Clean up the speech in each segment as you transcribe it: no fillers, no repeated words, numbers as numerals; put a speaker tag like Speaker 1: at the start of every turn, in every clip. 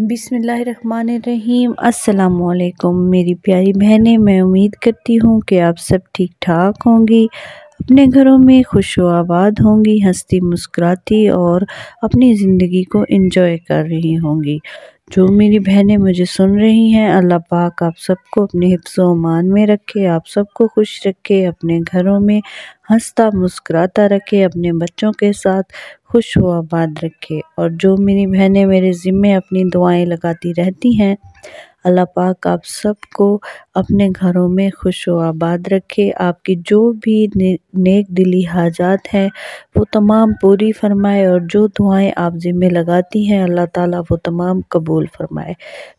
Speaker 1: بسم اللہ الرحمن الرحیم۔ السلام علیکم میری پیاری بہنیں، میں امید کرتی ہوں کہ آپ سب ٹھیک ٹھاک ہوں گی، اپنے گھروں میں خوش و آباد ہوں گی، ہنستی مسکراتی اور اپنی زندگی کو انجوائے کر رہی ہوں گی۔ جو میری بہنیں مجھے سن رہی ہیں، اللہ پاک آپ سب کو اپنے حفظ و امان میں رکھے، آپ سب کو خوش رکھے، اپنے گھروں میں ہنستا مسکراتا رکھے، اپنے بچوں کے ساتھ خوش و آباد رکھے۔ اور جو میری بہنیں میرے ذمے اپنی دعائیں لگاتی رہتی ہیں، اللہ پاک آپ سب کو اپنے گھروں میں خوش و آباد رکھے، آپ کی جو بھی نیک دلی حاجات ہیں وہ تمام پوری فرمائے، اور جو دعائیں آپ ذمے لگاتی ہیں اللہ تعالیٰ وہ تمام قبول فرمائے۔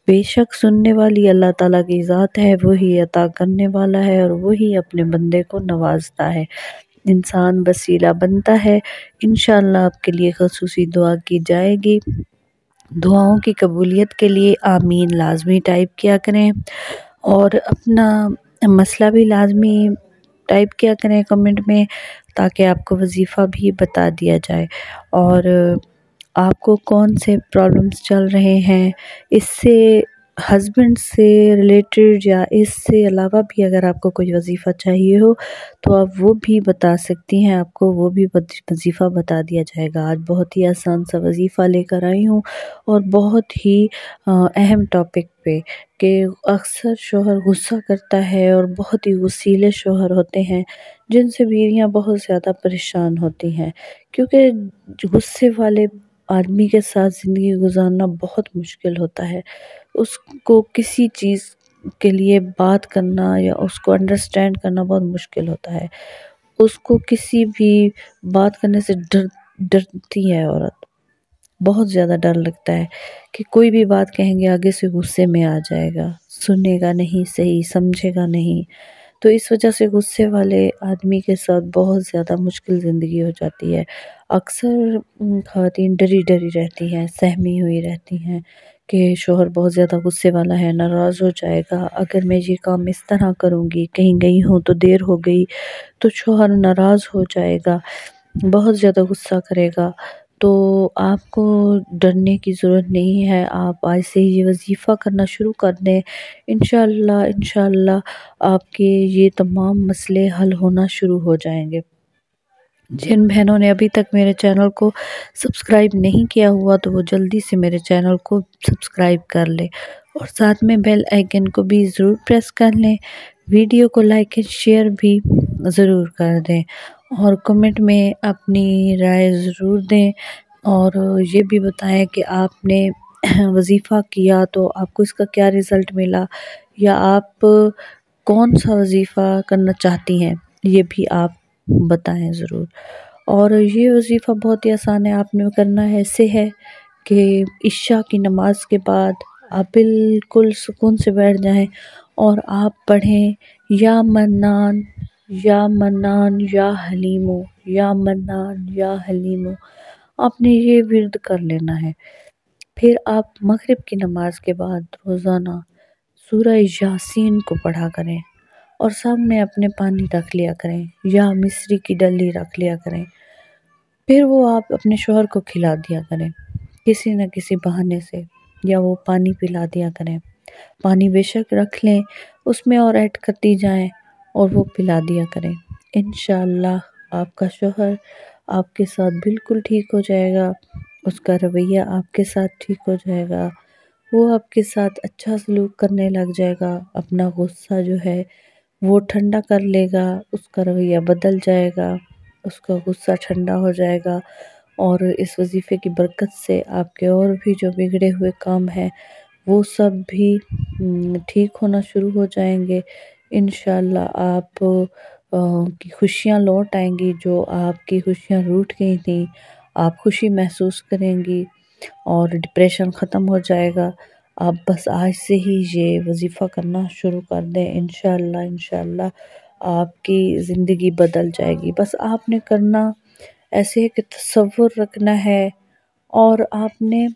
Speaker 1: بے شک سننے والی اللہ تعالیٰ کی ذات ہے، وہی عطا کرنے والا ہے اور وہی اپنے بندے کو نوازتا ہے۔ انسان وسیلہ بنتا ہے۔ انشاءاللہ آپ کے لیے خصوصی دعا کی جائے گی۔ دعاؤں کی قبولیت کے لیے آمین لازمی ٹائپ کیا کریں، اور اپنا مسئلہ بھی لازمی ٹائپ کیا کریں کمنٹ میں، تاکہ آپ کو وظیفہ بھی بتا دیا جائے۔ اور آپ کو کون سے پرابلمس چل رہے ہیں، اس سے ہسبینڈ سے ریلیٹڈ یا اس سے علاوہ بھی اگر آپ کو کوئی وظیفہ چاہیے ہو تو آپ وہ بھی بتا سکتی ہیں، آپ کو وہ بھی وظیفہ بتا دیا جائے گا۔ آج بہت ہی آسان سا وظیفہ لے کر آئی ہوں، اور بہت ہی اہم ٹاپک پہ، کہ اکثر شوہر غصہ کرتا ہے اور بہت ہی غصیلے شوہر ہوتے ہیں جن سے بیویاں بہت زیادہ پریشان ہوتی ہیں، کیونکہ غصے والے آدمی کے ساتھ زندگی گزارنا بہت مشکل ہوتا ہے۔ اس کو کسی چیز کے لیے بات کرنا یا اس کو انڈرسٹینڈ کرنا بہت مشکل ہوتا ہے۔ اس کو کسی بھی بات کرنے سے ڈرتی ہے عورت، بہت زیادہ ڈر لگتا ہے کہ کوئی بھی بات کہیں گے آگے سے غصے میں آ جائے گا، سنے گا نہیں، صحیح سمجھے گا نہیں۔ تو اس وجہ سے غصے والے آدمی کے ساتھ بہت زیادہ مشکل زندگی ہو جاتی ہے۔ اکثر خواتین ڈری ڈری رہتی ہیں، سہمی ہوئی رہتی ہیں کہ شوہر بہت زیادہ غصے والا ہے، ناراض ہو جائے گا، اگر میں یہ کام اس طرح کروں گی، کہیں گئی ہوں تو دیر ہو گئی تو شوہر ناراض ہو جائے گا، بہت زیادہ غصہ کرے گا۔ تو آپ کو ڈرنے کی ضرورت نہیں ہے، آپ آج سے یہ وظیفہ کرنا شروع کر دیں، انشاءاللہ آپ کے یہ تمام مسئلے حل ہونا شروع ہو جائیں گے۔ جن بہنوں نے ابھی تک میرے چینل کو سبسکرائب نہیں کیا ہوا تو وہ جلدی سے میرے چینل کو سبسکرائب کر لیں، اور ساتھ میں بیل آئیکن کو بھی ضرور پریس کر لیں، ویڈیو کو لائک اور شیئر بھی ضرور کر دیں، اور کمنٹ میں اپنی رائے ضرور دیں، اور یہ بھی بتائیں کہ آپ نے وظیفہ کیا تو آپ کو اس کا کیا رزلٹ ملا، یا آپ کون سا وظیفہ کرنا چاہتی ہیں، یہ بھی آپ بتائیں ضرور۔ اور یہ وظیفہ بہت ہی آسان ہے، آپ نے کرنا ایسے ہے کہ عشاء کی نماز کے بعد آپ بالکل سکون سے بیٹھ جائیں اور آپ پڑھیں یا منان یا منان یا حلیمو، یا منان یا حلیمو، آپ نے یہ ورد کر لینا ہے۔ پھر آپ مغرب کی نماز کے بعد روزانہ سورہ یاسین کو پڑھا کریں، اور سامنے اپنے پانی رکھ لیا کریں یا مصری کی ڈلی رکھ لیا کریں، پھر وہ آپ اپنے شوہر کو کھلا دیا کریں کسی نہ کسی بہانے سے، یا وہ پانی پلا دیا کریں، پانی بے شک رکھ لیں، اس میں اور ایڈ کرتی جائیں اور وہ پلا دیا کریں۔ انشاءاللہ آپ کا شوہر آپ کے ساتھ بالکل ٹھیک ہو جائے گا، اس کا رویہ آپ کے ساتھ ٹھیک ہو جائے گا، وہ آپ کے ساتھ اچھا سلوک کرنے لگ جائے گا، اپنا غصہ جو ہے وہ ٹھنڈا کر لے گا، اس کا رویہ بدل جائے گا، اس کا غصہ ٹھنڈا ہو جائے گا، اور اس وظیفے کی برکت سے آپ کے اور بھی جو بگڑے ہوئے کام ہیں وہ سب بھی ٹھیک ہونا شروع ہو جائیں گے۔ انشاءاللہ آپ کی خوشیاں لوٹ آئیں گی، جو آپ کی خوشیاں روٹھ گئی تھیں، آپ خوشی محسوس کریں گی، اور ڈپریشن ختم ہو جائے گا۔ آپ بس آج سے ہی یہ وظیفہ کرنا شروع کر دیں، انشاءاللہ آپ کی زندگی بدل جائے گی۔ بس آپ نے کرنا ایسے ہے کہ تصور رکھنا ہے، اور آپ نے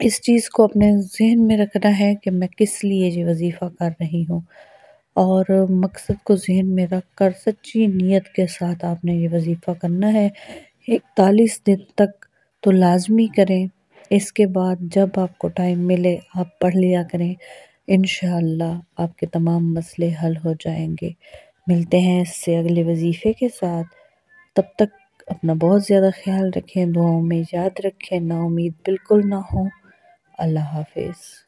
Speaker 1: اس چیز کو اپنے ذہن میں رکھنا ہے کہ میں کس لیے یہ وظیفہ کر رہی ہوں، اور مقصد کو ذہن میں رکھ کر سچی نیت کے ساتھ آپ نے یہ وظیفہ کرنا ہے۔ 41 دن تک تو لازمی کریں، اس کے بعد جب آپ کو ٹائم ملے آپ پڑھ لیا کریں، انشاءاللہ آپ کے تمام مسئلے حل ہو جائیں گے۔ ملتے ہیں اس سے اگلے وظیفے کے ساتھ، تب تک اپنا بہت زیادہ خیال رکھیں، دعاؤں میں یاد رکھیں، نا امید بالکل نہ ہو۔ اللہ حافظ۔